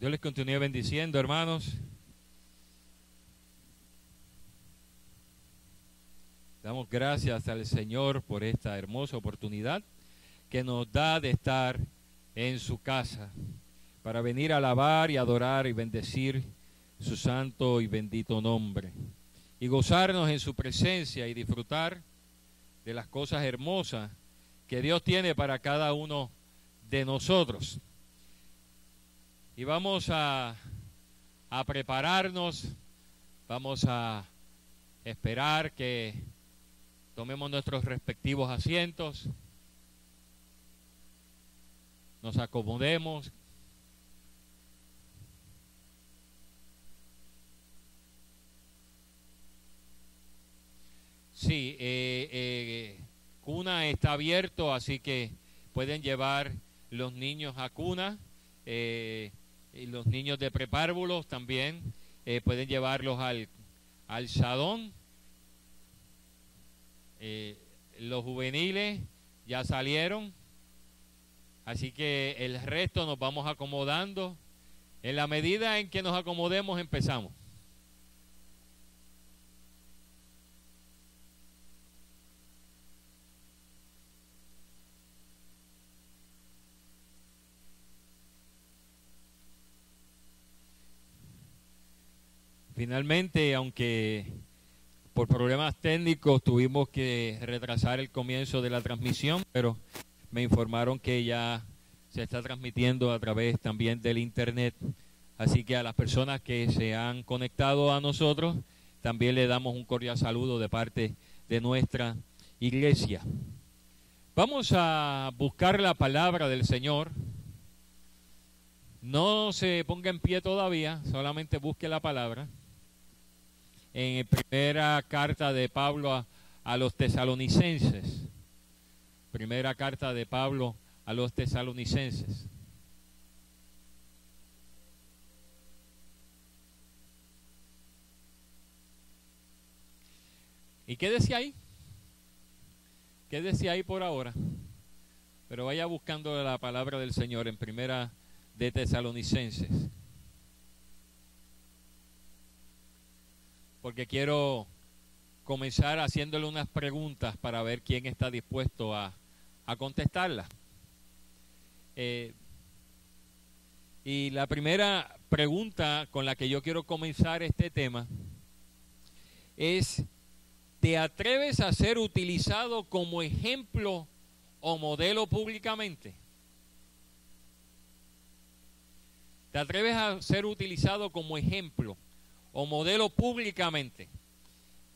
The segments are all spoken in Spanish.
Dios les continúe bendiciendo, hermanos. Damos gracias al Señor por esta hermosa oportunidad que nos da de estar en su casa para venir a alabar y adorar y bendecir su santo y bendito nombre y gozarnos en su presencia y disfrutar de las cosas hermosas que Dios tiene para cada uno de nosotros. Y vamos a prepararnos, vamos a esperar que tomemos nuestros respectivos asientos, nos acomodemos. Sí, cuna está abierto, así que pueden llevar los niños a cuna. Y los niños de prepárvulos también pueden llevarlos al salón. Los juveniles ya salieron, así que el resto nos vamos acomodando. En la medida en que nos acomodemos, empezamos. Finalmente, aunque por problemas técnicos tuvimos que retrasar el comienzo de la transmisión, pero me informaron que ya se está transmitiendo a través también del internet. Así que a las personas que se han conectado a nosotros, también le damos un cordial saludo de parte de nuestra iglesia. Vamos a buscar la palabra del Señor. No se ponga en pie todavía, solamente busque la palabra. En la primera carta de Pablo a los tesalonicenses. Primera carta de Pablo a los tesalonicenses. ¿Y qué decía ahí? ¿Qué decía ahí por ahora? Pero vaya buscando la palabra del Señor en primera de Tesalonicenses. Porque quiero comenzar haciéndole unas preguntas para ver quién está dispuesto a contestarlas. Y la primera pregunta con la que yo quiero comenzar este tema es: ¿te atreves a ser utilizado como ejemplo o modelo públicamente? ¿Te atreves a ser utilizado como ejemplo o modelo públicamente?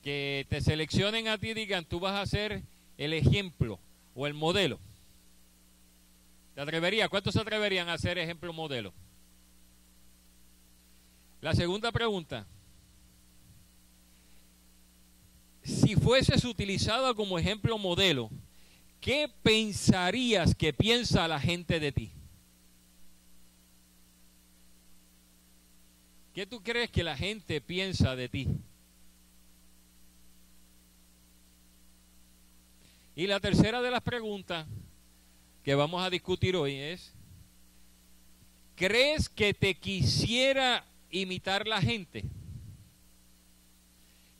Que te seleccionen a ti y digan, tú vas a ser el ejemplo o el modelo. ¿Te atreverías? ¿Cuántos se atreverían a ser ejemplo o modelo? La segunda pregunta: si fueses utilizado como ejemplo o modelo, ¿qué pensarías que piensa la gente de ti? ¿Qué tú crees que la gente piensa de ti? Y la tercera de las preguntas que vamos a discutir hoy es: ¿crees que te quisiera imitar la gente?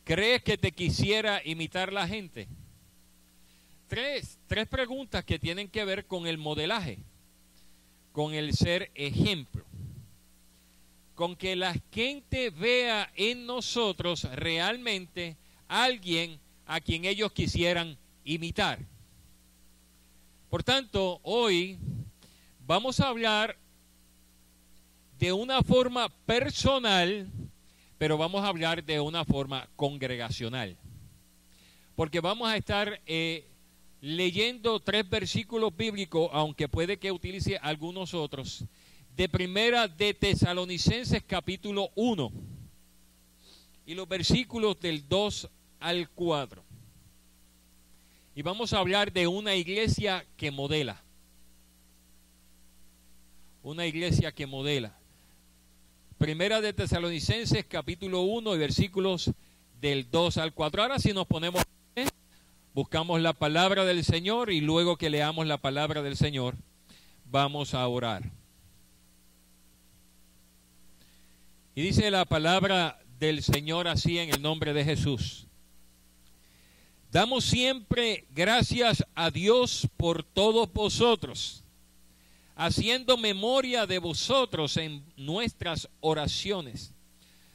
¿Crees que te quisiera imitar la gente? Tres preguntas que tienen que ver con el modelaje, con el ser ejemplo, con que la gente vea en nosotros realmente alguien a quien ellos quisieran imitar. Por tanto, hoy vamos a hablar de una forma personal, pero vamos a hablar de una forma congregacional. Porque vamos a estar leyendo 3 versículos bíblicos, aunque puede que utilice algunos otros, de primera de Tesalonicenses capítulo 1 y los versículos del 2 al 4. Y vamos a hablar de una iglesia que modela. Una iglesia que modela. Primera de Tesalonicenses capítulo 1 y versículos del 2 al 4. Ahora si nos ponemos, buscamos la palabra del Señor y luego que leamos la palabra del Señor, vamos a orar. Y dice la palabra del Señor así en el nombre de Jesús. Damos siempre gracias a Dios por todos vosotros, haciendo memoria de vosotros en nuestras oraciones,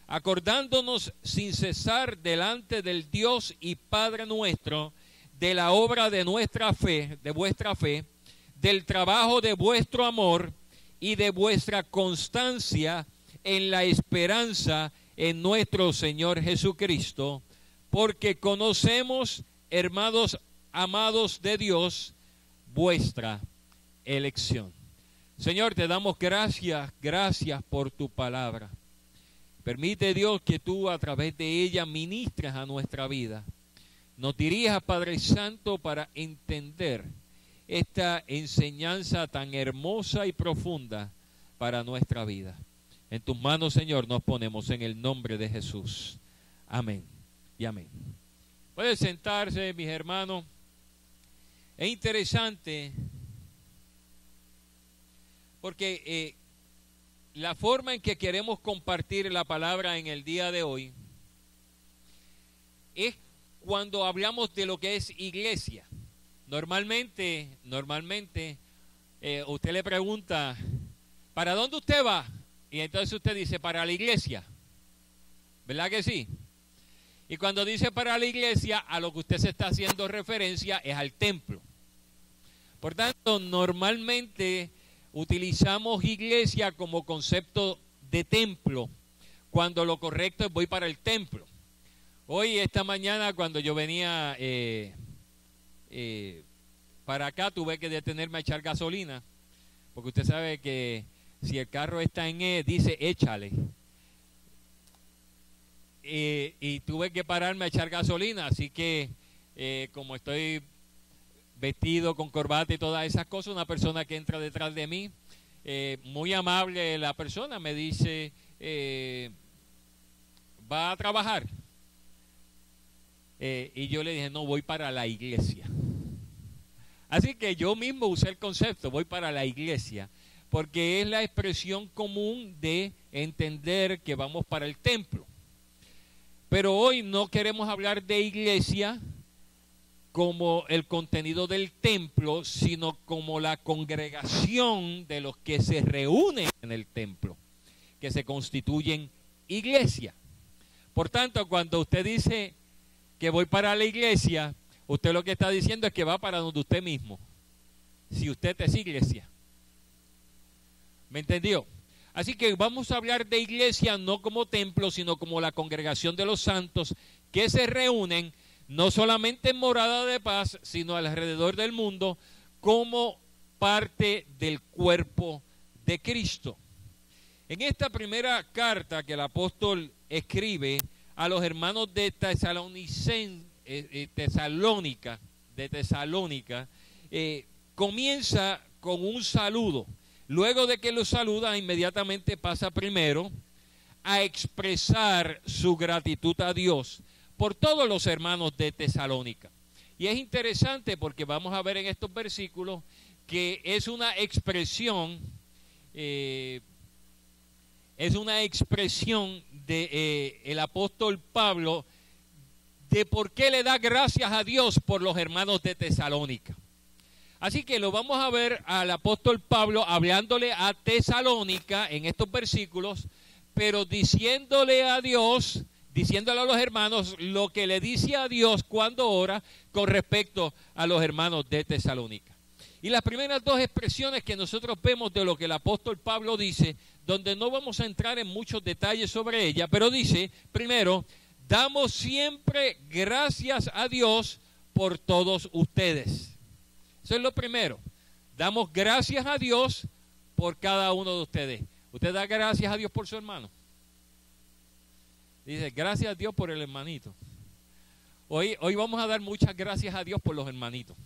acordándonos sin cesar delante del Dios y Padre nuestro de la obra de nuestra fe, de vuestra fe, del trabajo de vuestro amor y de vuestra constancia en la esperanza en nuestro Señor Jesucristo, porque conocemos, hermanos amados de Dios, vuestra elección. Señor, te damos gracias por tu palabra. Permite, Dios, que tú a través de ella ministres a nuestra vida. Nos dirijas, Padre Santo, para entender esta enseñanza tan hermosa y profunda para nuestra vida. En tus manos, Señor, nos ponemos en el nombre de Jesús. Amén y amén. Pueden sentarse, mis hermanos. Es interesante porque la forma en que queremos compartir la palabra en el día de hoy es cuando hablamos de lo que es iglesia. Normalmente, usted le pregunta, ¿para dónde usted va? Y entonces usted dice, para la iglesia. ¿Verdad que sí? Y cuando dice para la iglesia, a lo que usted se está haciendo referencia es al templo. Por tanto, normalmente utilizamos iglesia como concepto de templo, cuando lo correcto es voy para el templo. Hoy, esta mañana, cuando yo venía para acá, tuve que detenerme a echar gasolina, porque usted sabe que si el carro está en E, dice échale. Y tuve que pararme a echar gasolina, así que como estoy vestido con corbata y todas esas cosas, una persona que entra detrás de mí, muy amable la persona, me dice, ¿va a trabajar? Y yo le dije, no, voy para la iglesia. Así que yo mismo usé el concepto, voy para la iglesia, porque es la expresión común de entender que vamos para el templo. Pero hoy no queremos hablar de iglesia como el contenido del templo, sino como la congregación de los que se reúnen en el templo, que se constituyen iglesia. Por tanto, cuando usted dice que voy para la iglesia, usted lo que está diciendo es que va para donde usted mismo, si usted es iglesia. ¿Me entendió? Así que vamos a hablar de iglesia no como templo, sino como la congregación de los santos que se reúnen no solamente en morada de paz, sino alrededor del mundo como parte del cuerpo de Cristo. En esta primera carta que el apóstol escribe a los hermanos de Tesalónica, comienza con un saludo. Luego de que lo saluda, inmediatamente pasa primero a expresar su gratitud a Dios por todos los hermanos de Tesalónica. Y es interesante porque vamos a ver en estos versículos que es una expresión de el apóstol Pablo de por qué le da gracias a Dios por los hermanos de Tesalónica. Así que lo vamos a ver al apóstol Pablo hablándole a Tesalónica en estos versículos, pero diciéndole a Dios, diciéndole a los hermanos lo que le dice a Dios cuando ora con respecto a los hermanos de Tesalónica. Y las primeras dos expresiones que nosotros vemos de lo que el apóstol Pablo dice, donde no vamos a entrar en muchos detalles sobre ella, pero dice, primero, damos siempre gracias a Dios por todos ustedes. Eso es lo primero. Damos gracias a Dios por cada uno de ustedes. ¿Usted da gracias a Dios por su hermano? Dice, gracias a Dios por el hermanito. Hoy vamos a dar muchas gracias a Dios por los hermanitos.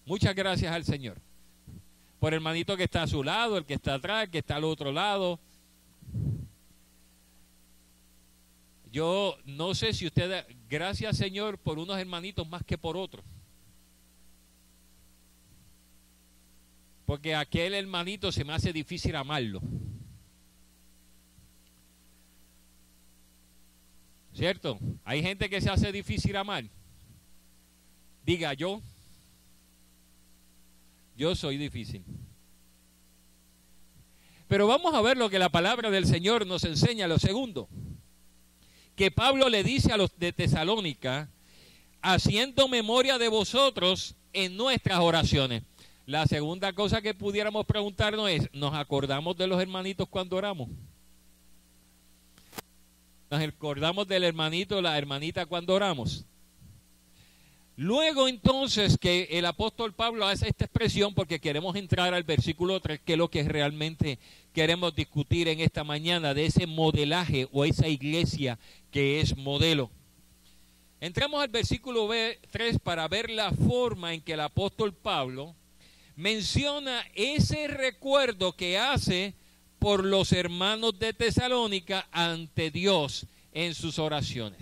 Muchas gracias al Señor. Por el hermanito que está a su lado, el que está atrás, el que está al otro lado. Yo no sé si usted da gracias, Señor, por unos hermanitos más que por otros. Porque aquel hermanito se me hace difícil amarlo. ¿Cierto? Hay gente que se hace difícil amar. Diga yo soy difícil. Pero vamos a ver lo que la palabra del Señor nos enseña. Lo segundo, que Pablo le dice a los de Tesalónica, haciendo memoria de vosotros en nuestras oraciones. La segunda cosa que pudiéramos preguntarnos es, ¿nos acordamos de los hermanitos cuando oramos? ¿Nos acordamos del hermanito o la hermanita cuando oramos? Luego entonces que el apóstol Pablo hace esta expresión, porque queremos entrar al versículo 3, que es lo que realmente queremos discutir en esta mañana, de ese modelaje o esa iglesia que es modelo. Entramos al versículo 3 para ver la forma en que el apóstol Pablo menciona ese recuerdo que hace por los hermanos de Tesalónica ante Dios en sus oraciones.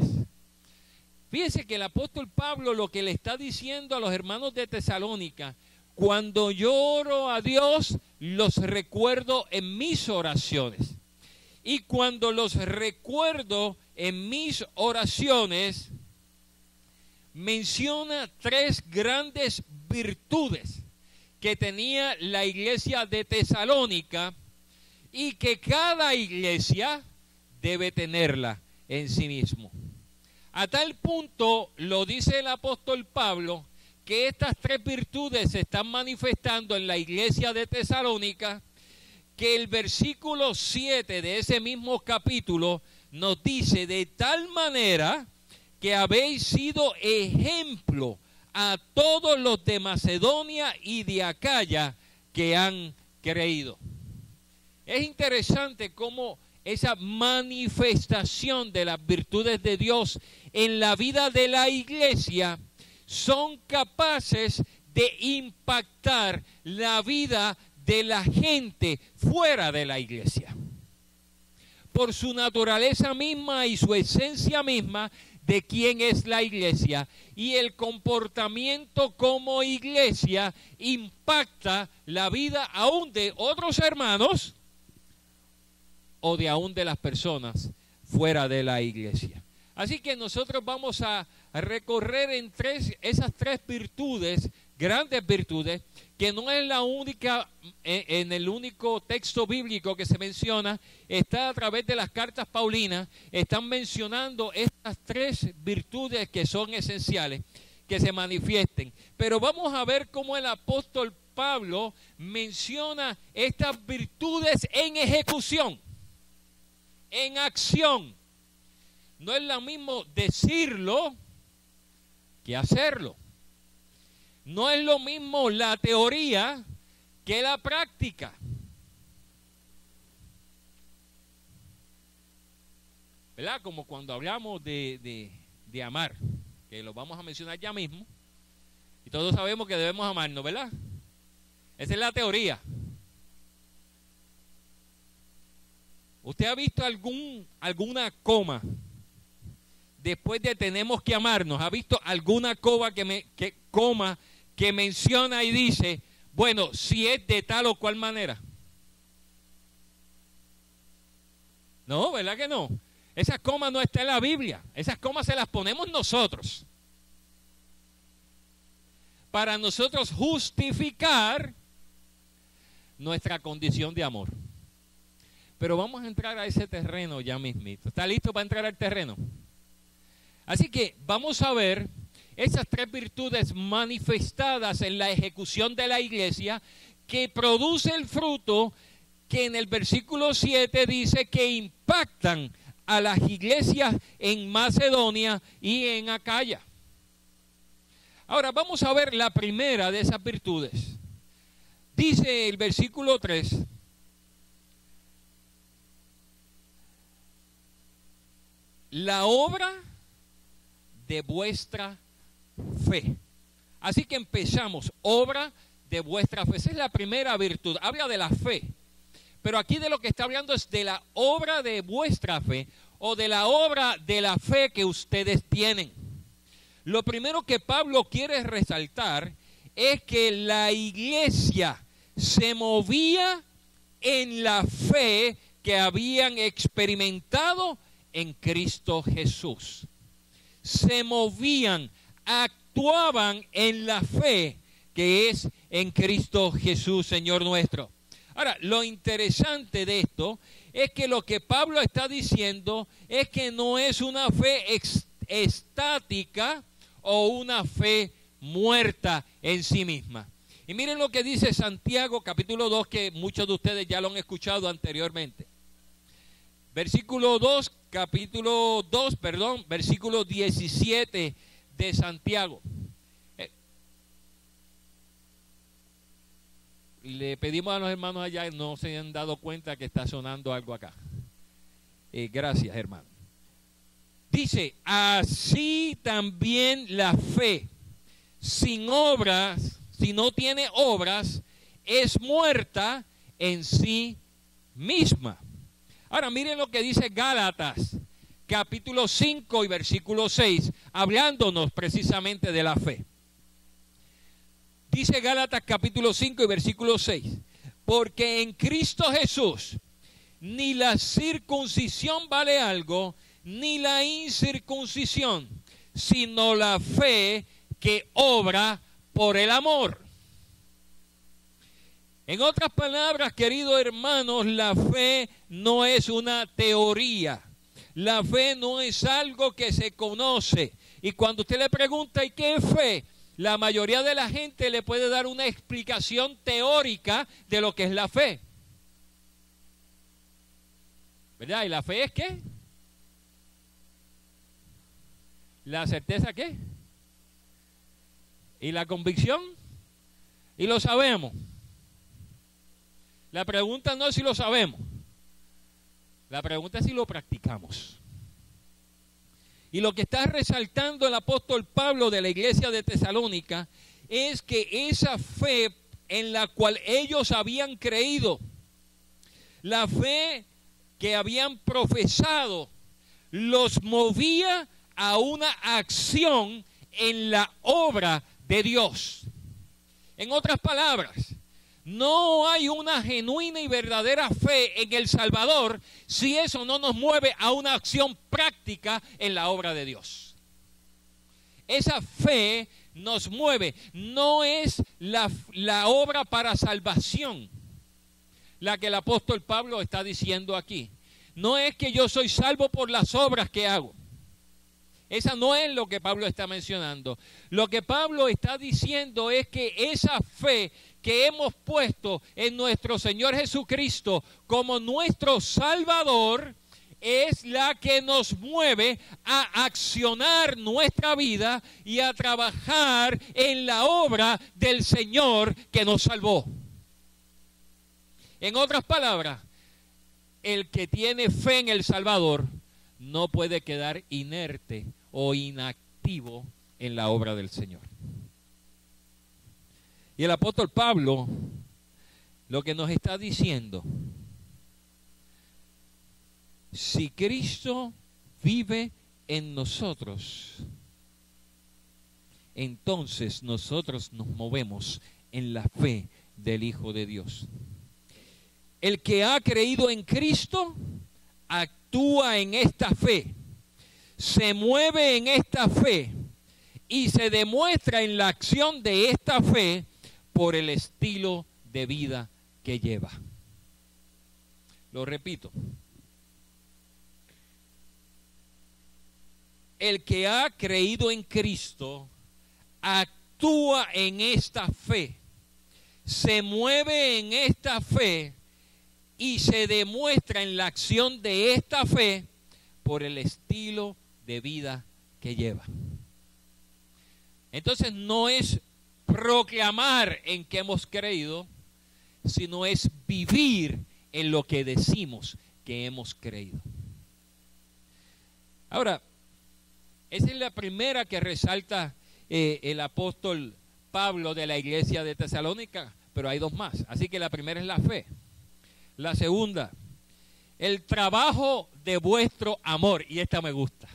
Fíjense que el apóstol Pablo lo que le está diciendo a los hermanos de Tesalónica, cuando yo oro a Dios, los recuerdo en mis oraciones. Y cuando los recuerdo en mis oraciones, menciona tres grandes virtudes que tenía la iglesia de Tesalónica y que cada iglesia debe tenerla en sí mismo. A tal punto lo dice el apóstol Pablo que estas tres virtudes se están manifestando en la iglesia de Tesalónica, que el versículo 7 de ese mismo capítulo nos dice: de tal manera que habéis sido ejemplo a todos los de Macedonia y de Acaya que han creído. Es interesante cómo esa manifestación de las virtudes de Dios en la vida de la iglesia son capaces de impactar la vida de la gente fuera de la iglesia. Por su naturaleza misma y su esencia misma de quién es la iglesia, y el comportamiento como iglesia impacta la vida aún de otros hermanos o de aún de las personas fuera de la iglesia. Así que nosotros vamos a recorrer en esas tres virtudes, grandes virtudes, que no es la única, en el único texto bíblico que se menciona, está a través de las cartas paulinas, están mencionando estas tres virtudes que son esenciales, que se manifiesten. Pero vamos a ver cómo el apóstol Pablo menciona estas virtudes en ejecución, en acción. No es lo mismo decirlo que hacerlo. No es lo mismo la teoría que la práctica. ¿Verdad? Como cuando hablamos de amar, que lo vamos a mencionar ya mismo, y todos sabemos que debemos amarnos, ¿verdad? Esa es la teoría. ¿Usted ha visto alguna coma después de tenemos que amarnos? ¿Ha visto alguna coma que menciona y dice, bueno, si es de tal o cual manera? No, ¿verdad que no? Esas comas no están en la Biblia. Esas comas se las ponemos nosotros para nosotros justificar nuestra condición de amor. Pero vamos a entrar a ese terreno ya mismito. ¿Está listo para entrar al terreno? Así que vamos a ver esas tres virtudes manifestadas en la ejecución de la iglesia, que produce el fruto que en el versículo 7 dice que impactan a las iglesias en Macedonia y en Acaya. Ahora vamos a ver la primera de esas virtudes. Dice el versículo 3: la obra de vuestra fe. Así que empezamos, obra de vuestra fe. Esa es la primera virtud, habla de la fe. Pero aquí de lo que está hablando es de la obra de vuestra fe, o de la obra de la fe que ustedes tienen. Lo primero que Pablo quiere resaltar es que la iglesia se movía en la fe que habían experimentado en Cristo Jesús. Se movían, actuaban en la fe que es en Cristo Jesús, Señor nuestro. Ahora, lo interesante de esto es que lo que Pablo está diciendo es que no es una fe estática o una fe muerta en sí misma. Y miren lo que dice Santiago capítulo 2, que muchos de ustedes ya lo han escuchado anteriormente. Versículo 2, versículo 17 de Santiago. Le pedimos a los hermanos allá, no se han dado cuenta que está sonando algo acá. Gracias, hermano. Dice, así también la fe, sin obras, si no tiene obras, es muerta en sí misma. Ahora miren lo que dice Gálatas, capítulo 5 y versículo 6, hablándonos precisamente de la fe. Dice Gálatas capítulo 5 y versículo 6, porque en Cristo Jesús ni la circuncisión vale algo, ni la incircuncisión, sino la fe que obra por el amor. En otras palabras, queridos hermanos, la fe no es una teoría. La fe no es algo que se conoce. Y cuando usted le pregunta, ¿y qué es fe?, la mayoría de la gente le puede dar una explicación teórica de lo que es la fe. ¿Verdad? ¿Y la fe es qué? ¿La certeza qué? ¿Y la convicción? Y lo sabemos. La pregunta no es si lo sabemos. La pregunta es si lo practicamos. Y lo que está resaltando el apóstol Pablo de la iglesia de Tesalónica es que esa fe en la cual ellos habían creído, la fe que habían profesado, los movía a una acción en la obra de Dios. En otras palabras, no hay una genuina y verdadera fe en el Salvador si eso no nos mueve a una acción práctica en la obra de Dios. Esa fe nos mueve, no es la obra para salvación la que el apóstol Pablo está diciendo aquí. No es que yo soy salvo por las obras que hago. Esa no es lo que Pablo está mencionando. Lo que Pablo está diciendo es que esa fe que hemos puesto en nuestro Señor Jesucristo como nuestro Salvador es la que nos mueve a accionar nuestra vida y a trabajar en la obra del Señor que nos salvó. En otras palabras, el que tiene fe en el Salvador no puede quedar inerte o inactivo en la obra del Señor. Y el apóstol Pablo lo que nos está diciendo, si Cristo vive en nosotros, entonces nosotros nos movemos en la fe del Hijo de Dios. El que ha creído en Cristo actúa en esta fe, se mueve en esta fe y se demuestra en la acción de esta fe por el estilo de vida que lleva. Lo repito. El que ha creído en Cristo actúa en esta fe, se mueve en esta fe y se demuestra en la acción de esta fe por el estilo de vida que lleva. Entonces no es proclamar en que hemos creído, sino es vivir en lo que decimos que hemos creído. Ahora, esa es la primera que resalta el apóstol Pablo de la iglesia de Tesalónica, pero hay dos más. Así que la primera es la fe. La segunda, el trabajo de vuestro amor, y esta me gusta.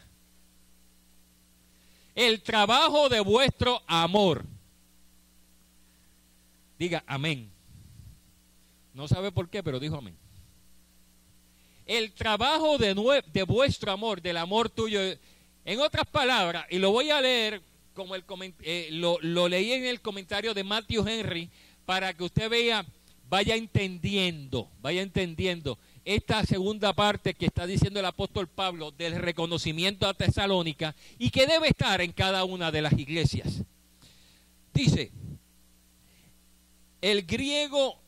El trabajo de vuestro amor. Diga amén. No sabe por qué, pero dijo amén. el trabajo de vuestro amor, del amor tuyo. En otras palabras, y lo voy a leer como lo leí en el comentario de Matthew Henry, para que usted vaya entendiendo esta segunda parte que está diciendo el apóstol Pablo del reconocimiento a Tesalónica y que debe estar en cada una de las iglesias. Dice, el griego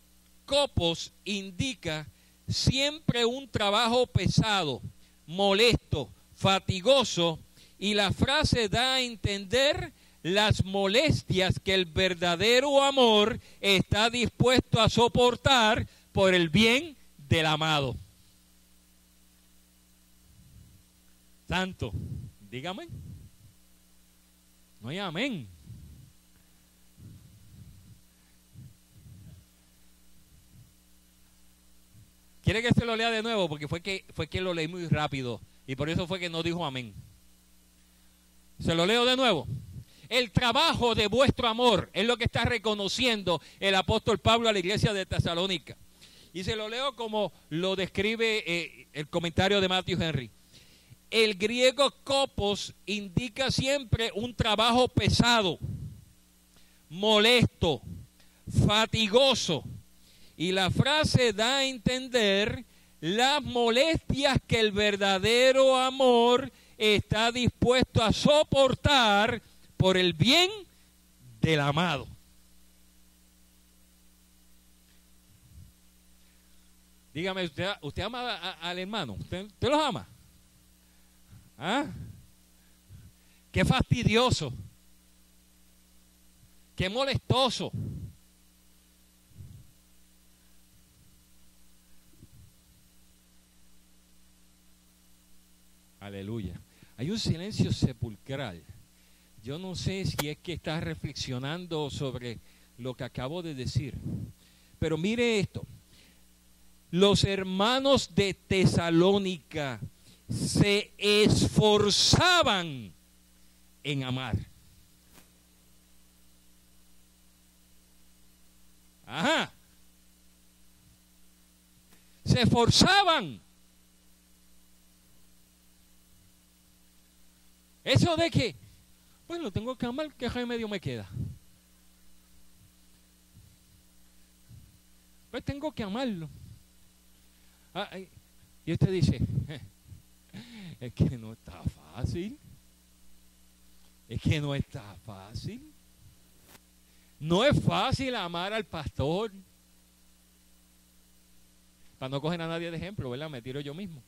kopos indica siempre un trabajo pesado, molesto, fatigoso, y la frase da a entender las molestias que el verdadero amor está dispuesto a soportar por el bien del amado. Santo, dígame. No hay amén. ¿Quiere que se lo lea de nuevo? Porque fue que lo leí muy rápido y por eso fue que no dijo amén. Se lo leo de nuevo. El trabajo de vuestro amor es lo que está reconociendo el apóstol Pablo a la iglesia de Tesalónica. Y se lo leo como lo describe el comentario de Matthew Henry. El griego kopos indica siempre un trabajo pesado, molesto, fatigoso. Y la frase da a entender las molestias que el verdadero amor está dispuesto a soportar por el bien del amado. Dígame, ¿usted ama al hermano? ¿Usted los ama? ¿Ah? Qué fastidioso. Qué molestoso. Aleluya. Hay un silencio sepulcral. Yo no sé si es que estás reflexionando sobre lo que acabo de decir. Pero mire esto. Los hermanos de Tesalónica se esforzaban en amar. Ajá. Se esforzaban. Eso de que, bueno, tengo que amar, ¿qué remedio me queda? Pues tengo que amarlo. Y usted dice, es que no está fácil. Es que no está fácil. No es fácil amar al pastor. Para no coger a nadie de ejemplo, ¿verdad? Me tiro yo mismo.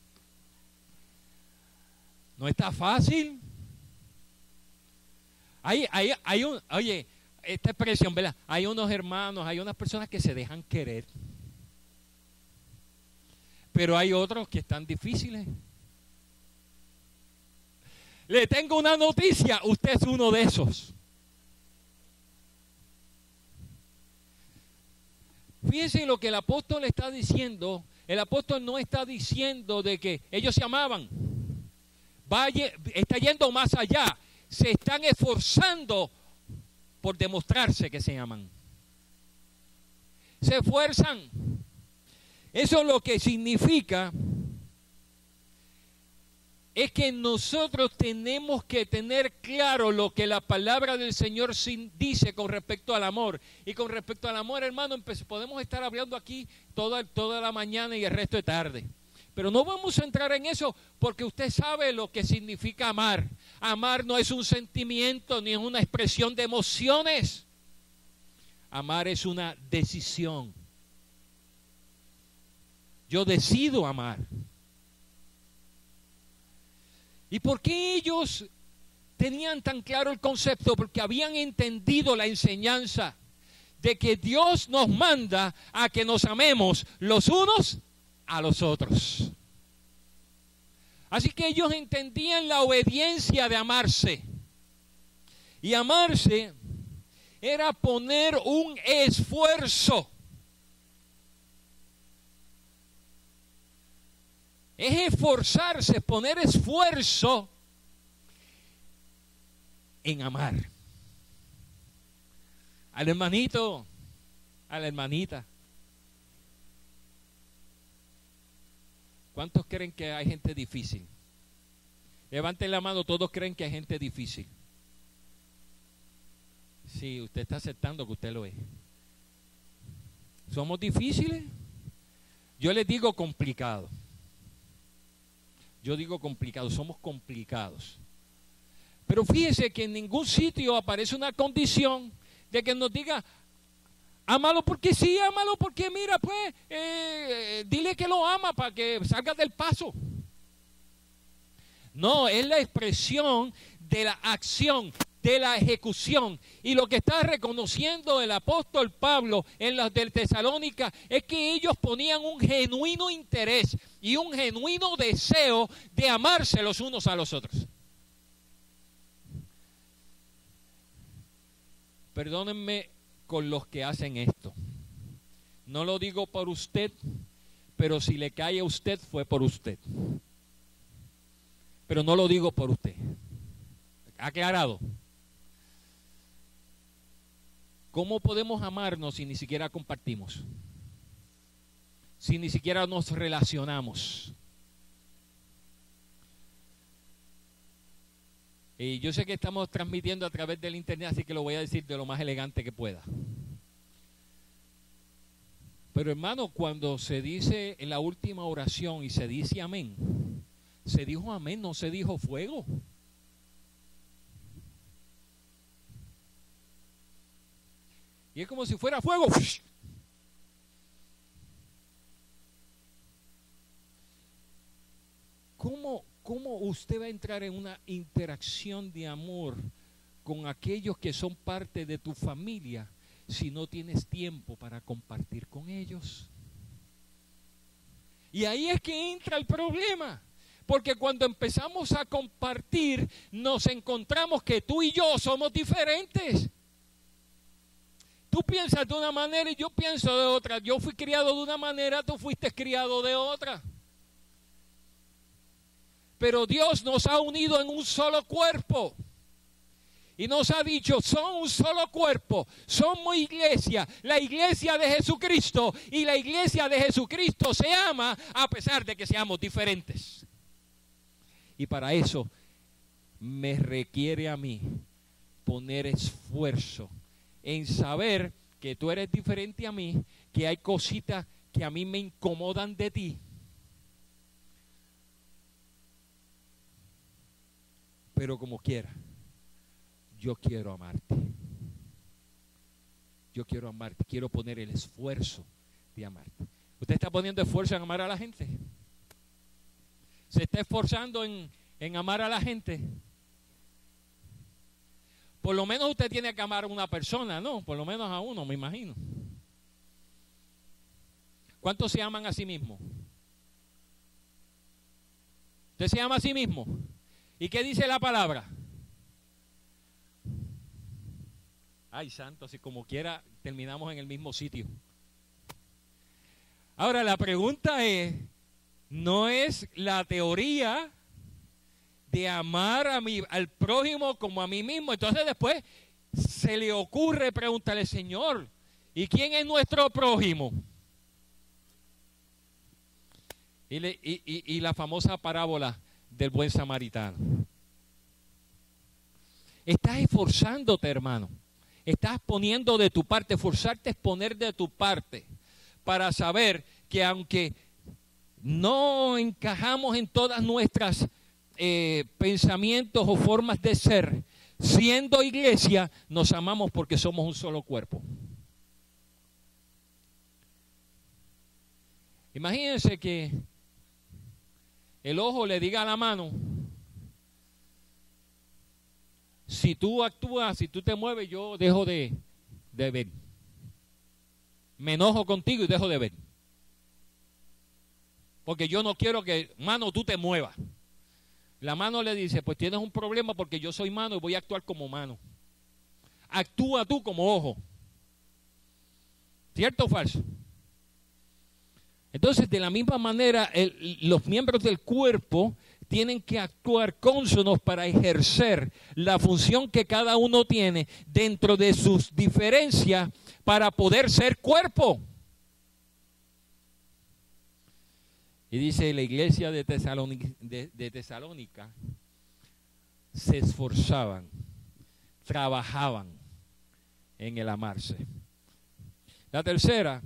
No está fácil. Oye, esta expresión, ¿verdad? Hay unos hermanos, hay unas personas que se dejan querer. Pero hay otros que están difíciles. Le tengo una noticia, usted es uno de esos. Fíjense lo que el apóstol está diciendo. El apóstol no está diciendo de que ellos se amaban. Está yendo más allá. Se están esforzando por demostrarse que se aman. Se esfuerzan. Eso lo que significa es que nosotros tenemos que tener claro lo que la palabra del Señor dice con respecto al amor. Y con respecto al amor, hermano, podemos estar hablando aquí toda la mañana y el resto de tarde. Pero no vamos a entrar en eso porque usted sabe lo que significa amar. Amar no es un sentimiento ni es una expresión de emociones. Amar es una decisión. Yo decido amar. ¿Y por qué ellos tenían tan claro el concepto? Porque habían entendido la enseñanza de que Dios nos manda a que nos amemos los unos a los otros. Así que ellos entendían la obediencia de amarse. Y amarse era poner un esfuerzo. Es esforzarse, poner esfuerzo en amar. Al hermanito, a la hermanita. ¿Cuántos creen que hay gente difícil? Levanten la mano, todos creen que hay gente difícil. Sí, usted está aceptando que usted lo es. ¿Somos difíciles? Yo les digo complicado. Yo digo complicado, somos complicados. Pero fíjese que en ningún sitio aparece una condición de que nos diga, ámalo porque sí, ámalo porque mira, pues, dile que lo ama para que salga del paso. No, es la expresión de la acción, de la ejecución. Y lo que está reconociendo el apóstol Pablo en los de Tesalónica es que ellos ponían un genuino interés y un genuino deseo de amarse los unos a los otros. Perdónenme con los que hacen esto. No lo digo por usted, pero si le cae a usted fue por usted. Pero no lo digo por usted. ¿Aclarado? ¿Cómo podemos amarnos si ni siquiera compartimos? Si ni siquiera nos relacionamos. Y yo sé que estamos transmitiendo a través del internet, así que lo voy a decir de lo más elegante que pueda. Pero hermano, cuando se dice en la última oración y se dice amén, se dijo amén, no se dijo fuego. Y es como si fuera fuego. ¿Cómo usted va a entrar en una interacción de amor con aquellos que son parte de tu familia si no tienes tiempo para compartir con ellos? Y ahí es que entra el problema. Porque cuando empezamos a compartir, nos encontramos que tú y yo somos diferentes. Tú piensas de una manera y yo pienso de otra. Yo fui criado de una manera, tú fuiste criado de otra. Pero Dios nos ha unido en un solo cuerpo. Y nos ha dicho, son un solo cuerpo, somos iglesia, la iglesia de Jesucristo. Y la iglesia de Jesucristo se ama a pesar de que seamos diferentes. Y para eso me requiere a mí poner esfuerzo en saber que tú eres diferente a mí, que hay cositas que a mí me incomodan de ti. Pero como quiera, yo quiero amarte. Yo quiero amarte, quiero poner el esfuerzo de amarte. ¿Usted está poniendo esfuerzo en amar a la gente? ¿Se está esforzando en amar a la gente? Por lo menos usted tiene que amar a una persona, ¿no? Por lo menos a uno, me imagino. ¿Cuántos se aman a sí mismos? ¿Usted se ama a sí mismo? ¿Y qué dice la palabra? Ay, santo, si como quiera terminamos en el mismo sitio. Ahora la pregunta es, no es la teoría de amar al prójimo como a mí mismo. Entonces después se le ocurre preguntarle, Señor, ¿y quién es nuestro prójimo? Y la famosa parábola del buen samaritano. Estás esforzándote, hermano. Estás poniendo de tu parte. Esforzarte es poner de tu parte para saber que aunque no encajamos en todas nuestras pensamientos o formas de ser, siendo iglesia, nos amamos porque somos un solo cuerpo. Imagínense que el ojo le diga a la mano, si tú actúas, si tú te mueves, yo dejo de ver. Me enojo contigo y dejo de ver. Porque yo no quiero que, mano, tú te muevas. La mano le dice, pues tienes un problema porque yo soy mano y voy a actuar como mano. Actúa tú como ojo. ¿Cierto o falso? Entonces, de la misma manera, los miembros del cuerpo tienen que actuar cónsonos para ejercer la función que cada uno tiene dentro de sus diferencias para poder ser cuerpo. Y dice, la iglesia de Tesalónica se esforzaban, trabajaban en el amarse. La tercera,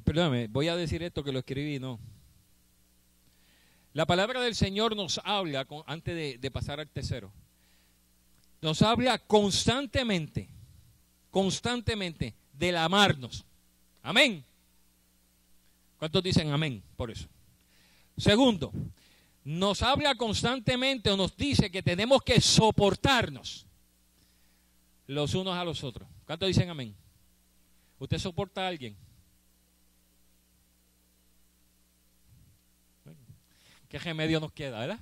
perdóname, voy a decir esto que lo escribí, no. La palabra del Señor nos habla, antes de pasar al tercero, nos habla constantemente del amarnos. Amén. ¿Cuántos dicen amén por eso? Segundo, nos habla constantemente o nos dice que tenemos que soportarnos los unos a los otros. ¿Cuántos dicen amén? ¿Usted soporta a alguien? ¿Qué remedio nos queda, verdad?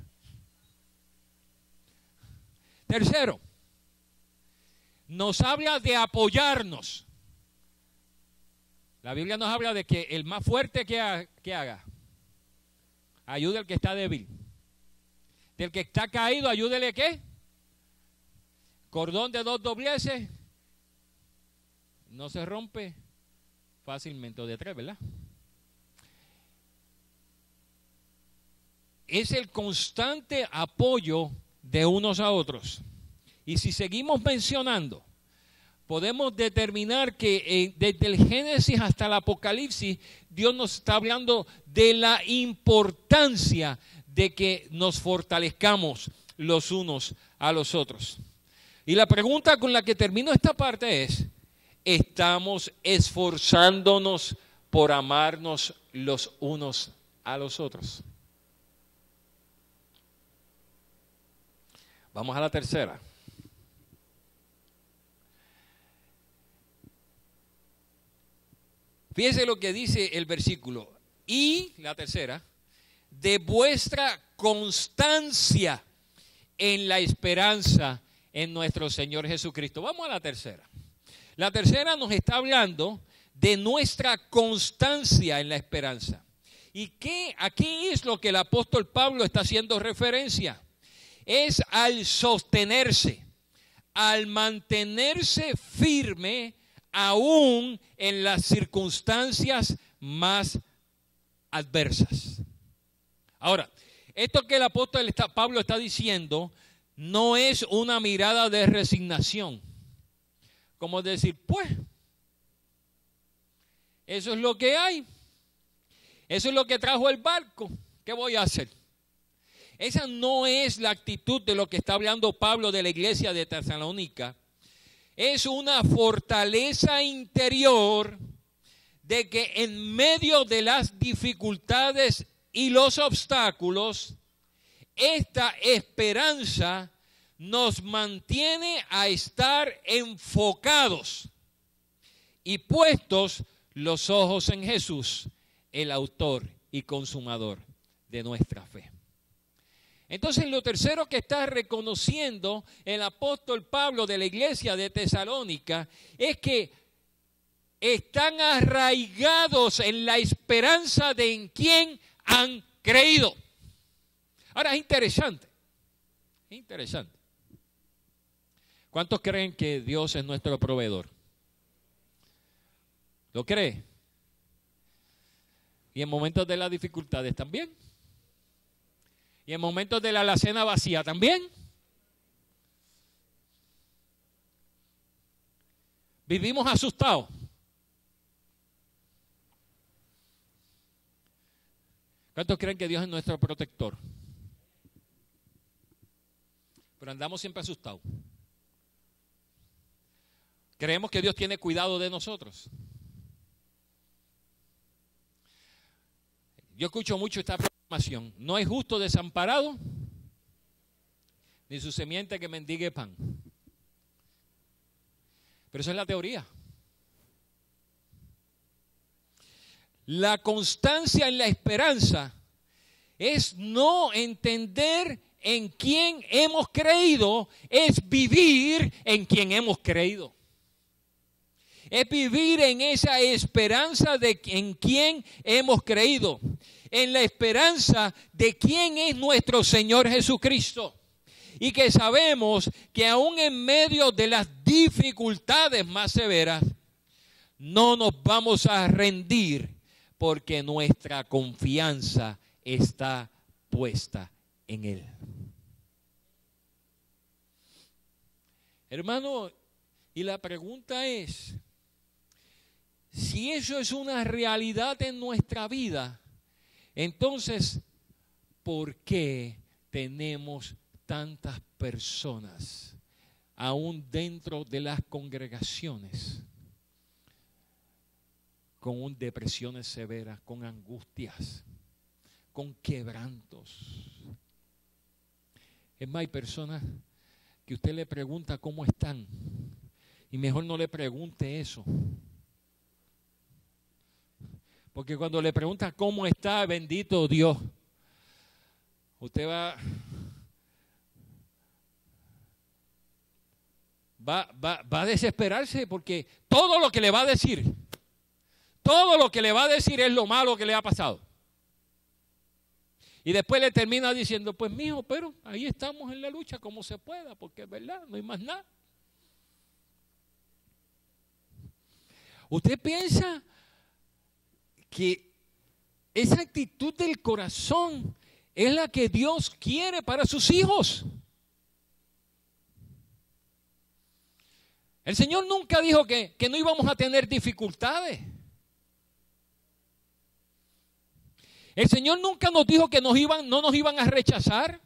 Tercero, nos habla de apoyarnos. La Biblia nos habla de que el más fuerte que haga, ayude al que está débil. Del que está caído, ayúdele ¿qué? Cordón de dos dobleces no se rompe fácilmente, o de tres, ¿verdad? Es el constante apoyo de unos a otros. Y si seguimos mencionando, podemos determinar que desde el Génesis hasta el Apocalipsis, Dios nos está hablando de la importancia de que nos fortalezcamos los unos a los otros. Y la pregunta con la que termino esta parte es, ¿estamos esforzándonos por amarnos los unos a los otros? Vamos a la tercera. Fíjense lo que dice el versículo. Y, la tercera, de vuestra constancia en la esperanza en nuestro Señor Jesucristo. Vamos a la tercera. La tercera nos está hablando de nuestra constancia en la esperanza. ¿Y aquí es lo que el apóstol Pablo está haciendo referencia? Es al sostenerse, al mantenerse firme aún en las circunstancias más adversas. Ahora, esto que el apóstol Pablo está diciendo no es una mirada de resignación, como decir, pues, eso es lo que hay, eso es lo que trajo el barco, ¿qué voy a hacer? Esa no es la actitud de lo que está hablando Pablo de la iglesia de Tesalónica. Es una fortaleza interior de que en medio de las dificultades y los obstáculos, esta esperanza nos mantiene a estar enfocados y puestos los ojos en Jesús, el autor y consumador de nuestra fe. Entonces, lo tercero que está reconociendo el apóstol Pablo de la iglesia de Tesalónica es que están arraigados en la esperanza de en quien han creído. Ahora, es interesante. ¿Cuántos creen que Dios es nuestro proveedor? ¿Lo cree? Y en momentos de las dificultades también. Y en momentos de la alacena vacía también. Vivimos asustados. ¿Cuántos creen que Dios es nuestro protector? Pero andamos siempre asustados. Creemos que Dios tiene cuidado de nosotros. Yo escucho mucho esta proclamación. No hay justo desamparado, ni su semiente que mendigue pan. Pero eso es la teoría. La constancia en la esperanza es no entender en quién hemos creído, es vivir en quien hemos creído. Es vivir en esa esperanza de en quién hemos creído, en la esperanza de quién es nuestro Señor Jesucristo. Y que sabemos que aún en medio de las dificultades más severas, no nos vamos a rendir porque nuestra confianza está puesta en Él. Hermano, y la pregunta es, si eso es una realidad en nuestra vida, entonces, ¿por qué tenemos tantas personas, aún dentro de las congregaciones, con depresiones severas, con angustias, con quebrantos? Es más, hay personas que usted le pregunta cómo están y mejor no le pregunte eso. Porque cuando le pregunta cómo está, bendito Dios, usted va a desesperarse, porque todo lo que le va a decir es lo malo que le ha pasado. Y después le termina diciendo, pues mijo, pero ahí estamos en la lucha como se pueda, porque es verdad, no hay más nada. ¿Usted piensa que esa actitud del corazón es la que Dios quiere para sus hijos? El Señor nunca dijo que no íbamos a tener dificultades. El Señor nunca nos dijo que no nos iban a rechazar.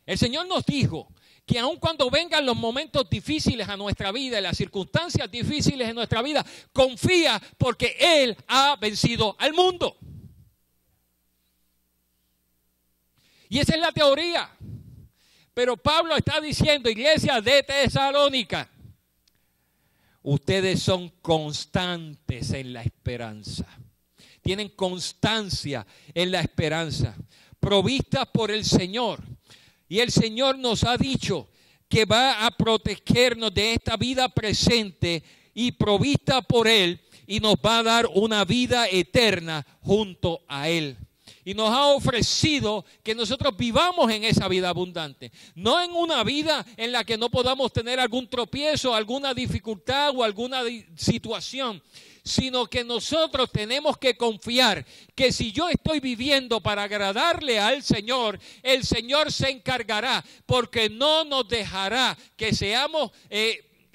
El Señor nos dijo que aun cuando vengan los momentos difíciles a nuestra vida y las circunstancias difíciles en nuestra vida, confía porque Él ha vencido al mundo. Y esa es la teoría. Pero Pablo está diciendo, iglesia de Tesalónica, ustedes son constantes en la esperanza. Tienen constancia en la esperanza, provistas por el Señor. Y el Señor nos ha dicho que va a protegernos de esta vida presente y provista por Él, y nos va a dar una vida eterna junto a Él. Y nos ha ofrecido que nosotros vivamos en esa vida abundante. No en una vida en la que no podamos tener algún tropiezo, alguna dificultad o alguna situación, sino que nosotros tenemos que confiar que si yo estoy viviendo para agradarle al Señor, el Señor se encargará, porque no nos dejará que seamos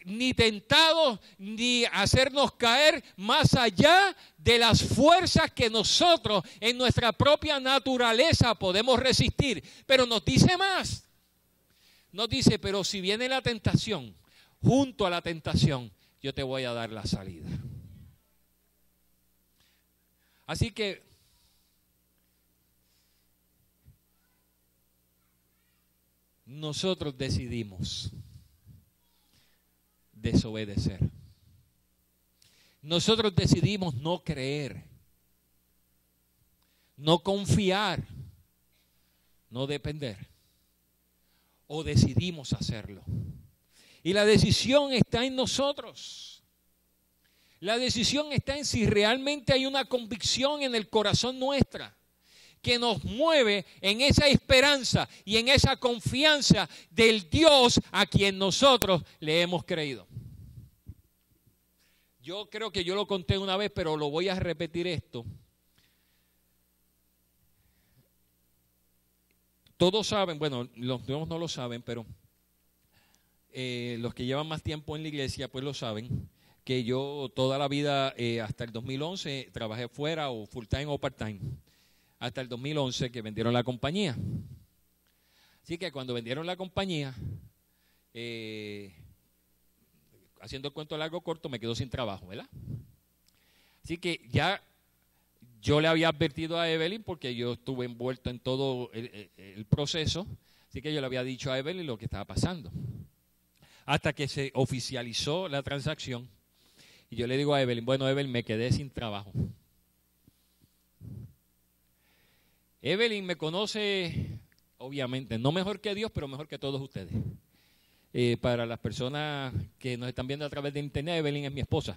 ni tentados, ni hacernos caer más allá de las fuerzas que nosotros en nuestra propia naturaleza podemos resistir. Pero nos dice más. Nos dice, pero si viene la tentación, junto a la tentación, yo te voy a dar la salida. Así que nosotros decidimos desobedecer. Nosotros decidimos no creer, no confiar, no depender, o decidimos hacerlo. Y la decisión está en nosotros. La decisión está en si realmente hay una convicción en el corazón nuestra que nos mueve en esa esperanza y en esa confianza del Dios a quien nosotros le hemos creído. Yo creo que yo lo conté una vez, pero lo voy a repetir esto. Todos saben, bueno, los nuevos no lo saben, pero los que llevan más tiempo en la iglesia pues lo saben, que yo toda la vida, hasta el 2011, trabajé fuera o full time o part time. Hasta el 2011 que vendieron la compañía. Así que cuando vendieron la compañía, haciendo el cuento largo corto, me quedo sin trabajo, ¿verdad? Así que ya yo le había advertido a Evelyn, porque yo estuve envuelto en todo el proceso, así que yo le había dicho a Evelyn lo que estaba pasando. Hasta que se oficializó la transacción, y yo le digo a Evelyn, bueno, Evelyn, me quedé sin trabajo. Evelyn me conoce, obviamente, no mejor que Dios, pero mejor que todos ustedes. Para las personas que nos están viendo a través de internet, Evelyn es mi esposa.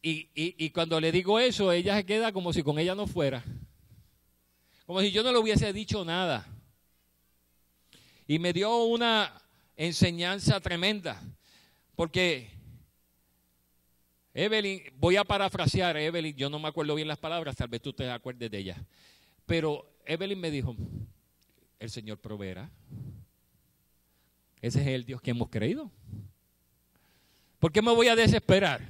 Y cuando le digo eso, ella se queda como si con ella no fuera. Como si yo no le hubiese dicho nada. Y me dio una enseñanza tremenda. Porque Evelyn, voy a parafrasear a Evelyn, yo no me acuerdo bien las palabras, tal vez tú te acuerdes de ella. Pero Evelyn me dijo, el Señor proveerá. Ese es el Dios que hemos creído. ¿Por qué me voy a desesperar?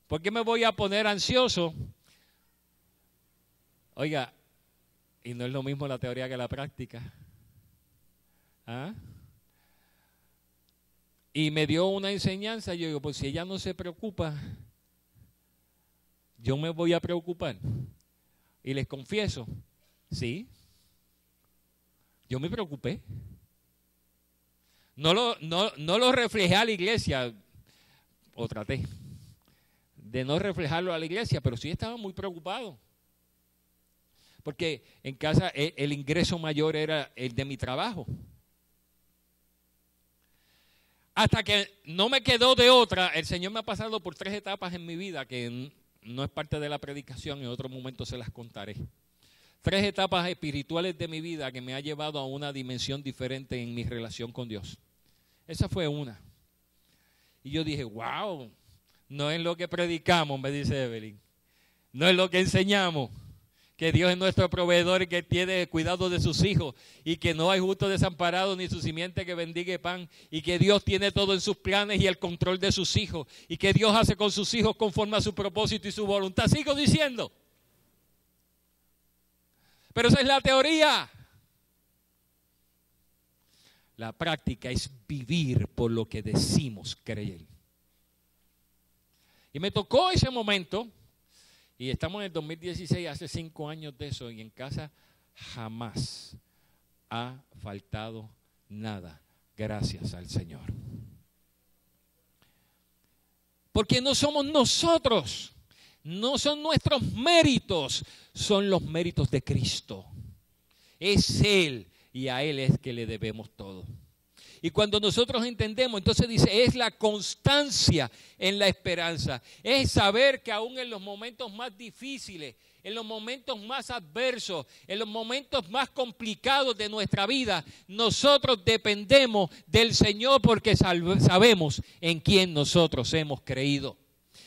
¿Por qué me voy a poner ansioso? Oiga, y no es lo mismo la teoría que la práctica. ¿Ah? Y me dio una enseñanza, yo digo, pues si ella no se preocupa, yo me voy a preocupar. Y les confieso, sí, yo me preocupé. No lo reflejé a la iglesia, o traté de no reflejarlo a la iglesia, pero sí estaba muy preocupado. Porque en casa el ingreso mayor era el de mi trabajo. Hasta que no me quedó de otra, el Señor me ha pasado por 3 etapas en mi vida que no es parte de la predicación, en otro momento se las contaré. 3 etapas espirituales de mi vida que me ha llevado a una dimensión diferente en mi relación con Dios. Esa fue una. Y yo dije, wow, no es lo que predicamos, me dice Evelyn. No es lo que enseñamos. Que Dios es nuestro proveedor y que tiene cuidado de sus hijos y que no hay justo desamparado ni su simiente que bendiga pan y que Dios tiene todo en sus planes y el control de sus hijos y que Dios hace con sus hijos conforme a su propósito y su voluntad. Sigo diciendo. Pero esa es la teoría. La práctica es vivir por lo que decimos creer. Y me tocó ese momento. Y estamos en el 2016, hace 5 años de eso, y en casa jamás ha faltado nada, gracias al Señor. Porque no somos nosotros, no son nuestros méritos, son los méritos de Cristo. Es Él y a Él es que le debemos todo. Y cuando nosotros entendemos, entonces dice, es la constancia en la esperanza. Es saber que aún en los momentos más difíciles, en los momentos más adversos, en los momentos más complicados de nuestra vida, nosotros dependemos del Señor porque sabemos en quién nosotros hemos creído.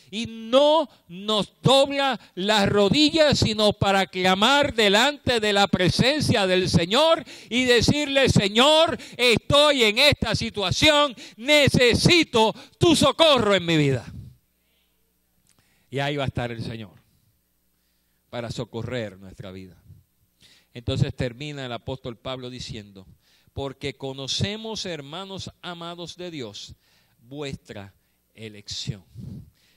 Y no nos dobla las rodillas, sino para clamar delante de la presencia del Señor y decirle, Señor, estoy en esta situación, necesito tu socorro en mi vida. Y ahí va a estar el Señor para socorrer nuestra vida. Entonces termina el apóstol Pablo diciendo, porque conocemos, hermanos amados de Dios, vuestra elección.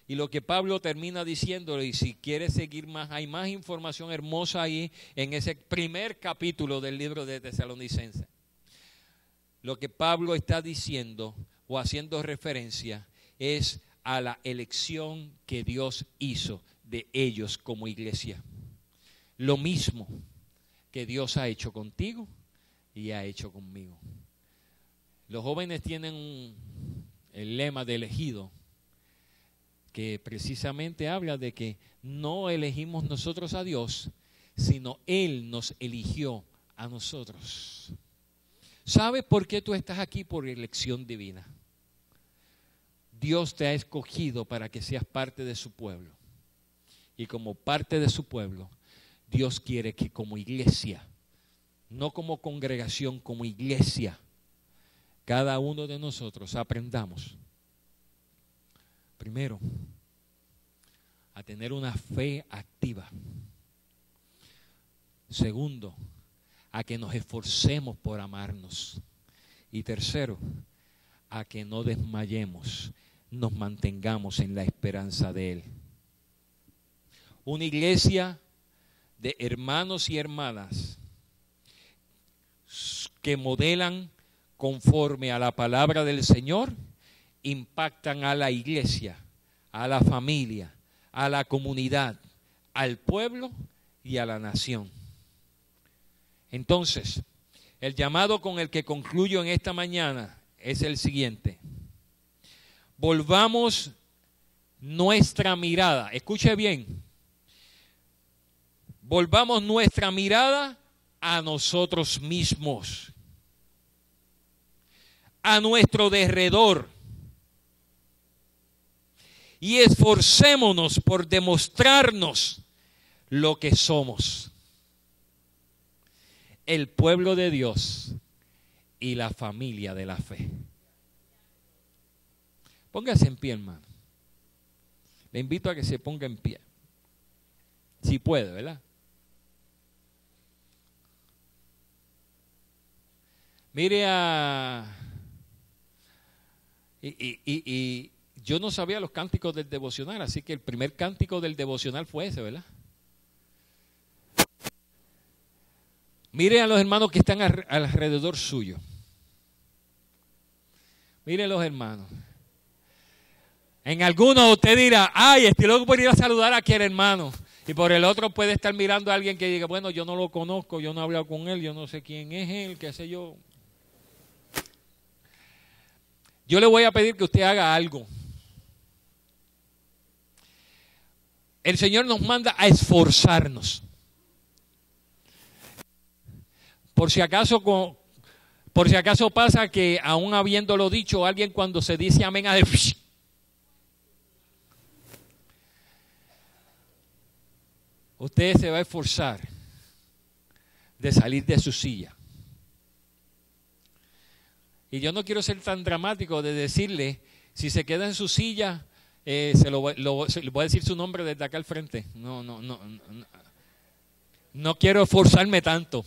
Y lo que Pablo termina diciéndole, y si quiere seguir más, hay más información hermosa ahí en ese primer capítulo del libro de Tesalonicenses. Lo que Pablo está diciendo o haciendo referencia es a la elección que Dios hizo de ellos como iglesia. Lo mismo que Dios ha hecho contigo y ha hecho conmigo. Los jóvenes tienen el lema de elegido, que precisamente habla de que no elegimos nosotros a Dios, sino Él nos eligió a nosotros. ¿Sabes por qué tú estás aquí? Por elección divina. Dios te ha escogido para que seas parte de su pueblo. Y como parte de su pueblo, Dios quiere que como iglesia, no como congregación, como iglesia, cada uno de nosotros aprendamos primero, a tener una fe activa. Segundo, a que nos esforcemos por amarnos. Y tercero, a que no desmayemos, nos mantengamos en la esperanza de Él. Una iglesia de hermanos y hermanas que modelan conforme a la palabra del Señor, impactan a la iglesia, a la familia, a la comunidad, al pueblo y a la nación. Entonces, el llamado con el que concluyo en esta mañana es el siguiente. Volvamos nuestra mirada, escuche bien, volvamos nuestra mirada a nosotros mismos. a nuestro derredor y esforcémonos por demostrarnos lo que somos: el pueblo de Dios y la familia de la fe. Póngase en pie, hermano. Le invito a que se ponga en pie. Si puede, ¿verdad? Mire y yo no sabía los cánticos del devocional, así que el primer cántico del devocional fue ese, ¿verdad? Mire a los hermanos que están alrededor suyo. Mire a los hermanos. En algunos usted dirá, ay, estoy loco por ir a saludar a aquel hermano. Y por el otro puede estar mirando a alguien que diga, bueno, yo no lo conozco, yo no he hablado con él, yo no sé quién es él, qué sé yo. Yo le voy a pedir que usted haga algo. El Señor nos manda a esforzarnos. Por si acaso pasa que aún habiéndolo dicho, alguien cuando se dice amén a usted se va a esforzar de salir de su silla. Y yo no quiero ser tan dramático de decirle, si se queda en su silla, le voy a decir su nombre desde acá al frente. No quiero esforzarme tanto.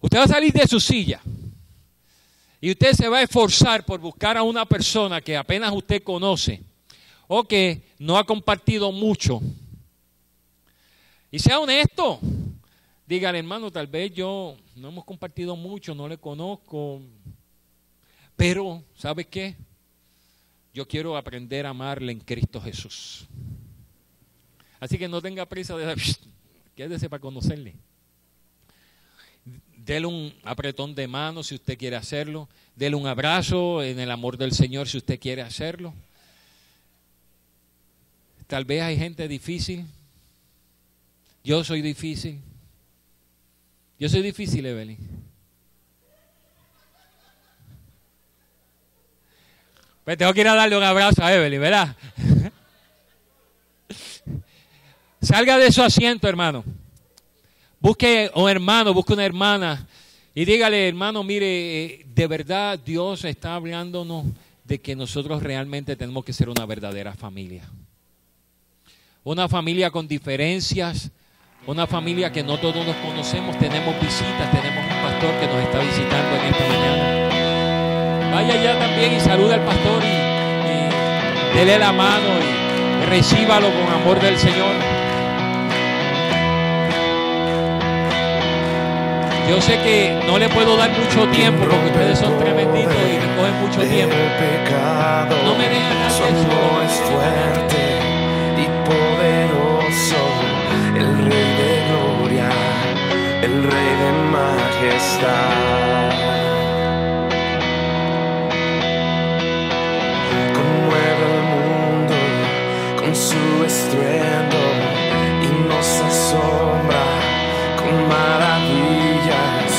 Usted va a salir de su silla y usted se va a esforzar por buscar a una persona que apenas usted conoce o que no ha compartido mucho. Y sea honesto. Dígale, hermano, tal vez yo no hemos compartido mucho, no le conozco, pero ¿sabe qué? Yo quiero aprender a amarle en Cristo Jesús. Así que no tenga prisa de quédese para conocerle. Dele un apretón de mano si usted quiere hacerlo. Dele un abrazo en el amor del Señor si usted quiere hacerlo. Tal vez hay gente difícil. Yo soy difícil. Yo soy difícil, Evelyn. Pues tengo que ir a darle un abrazo a Evelyn, ¿verdad? Salga de su asiento, hermano. Busque un hermano, busque una hermana y dígale, hermano, mire, de verdad Dios está hablándonos de que nosotros realmente tenemos que ser una verdadera familia. Una familia con diferencias. Una familia que no todos nos conocemos, tenemos visitas, tenemos un pastor que nos está visitando en esta mañana. Vaya allá también y saluda al pastor y dele la mano y recíbalo con amor del Señor. Yo sé que no le puedo dar mucho tiempo porque ustedes son tremenditos y me cogen mucho tiempo. No me dejan hacer eso. Es fuerte y poderoso. El Rey de gloria, el Rey de majestad. Conmueve el mundo con su estruendo y nos asombra con maravillas.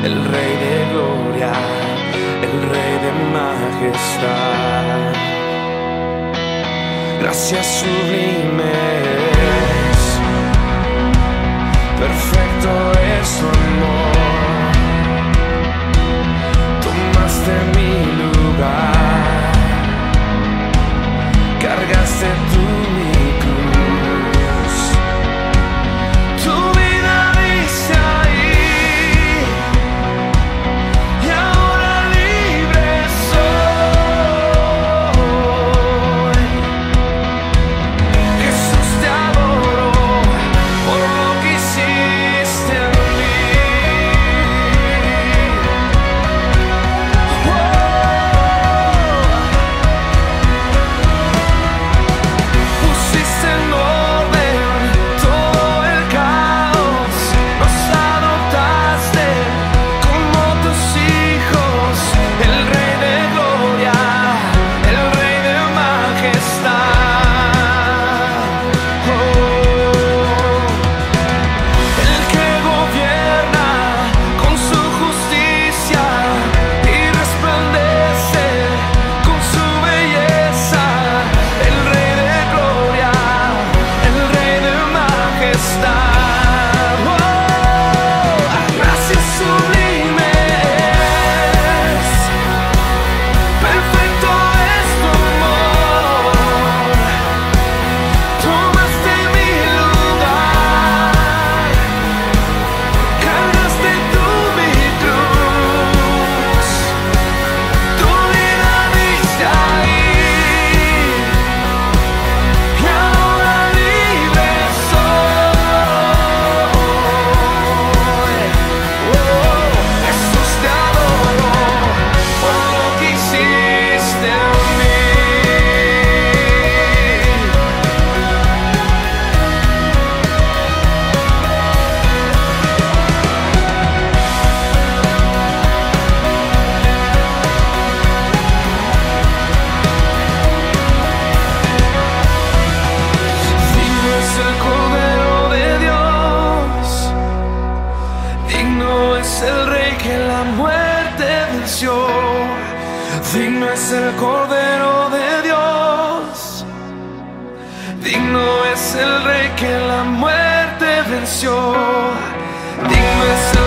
El Rey de gloria, el Rey de majestad. Gracias sublimes. Perfecto es su amor, tomaste mi lugar, cargaste tú mi cruz, tu vida viste ahí, y ahora libre soy. Jesús te adoro por lo que hiciste en mí. Digno es el Cordero de Dios, digno es el Rey que la muerte venció, digno es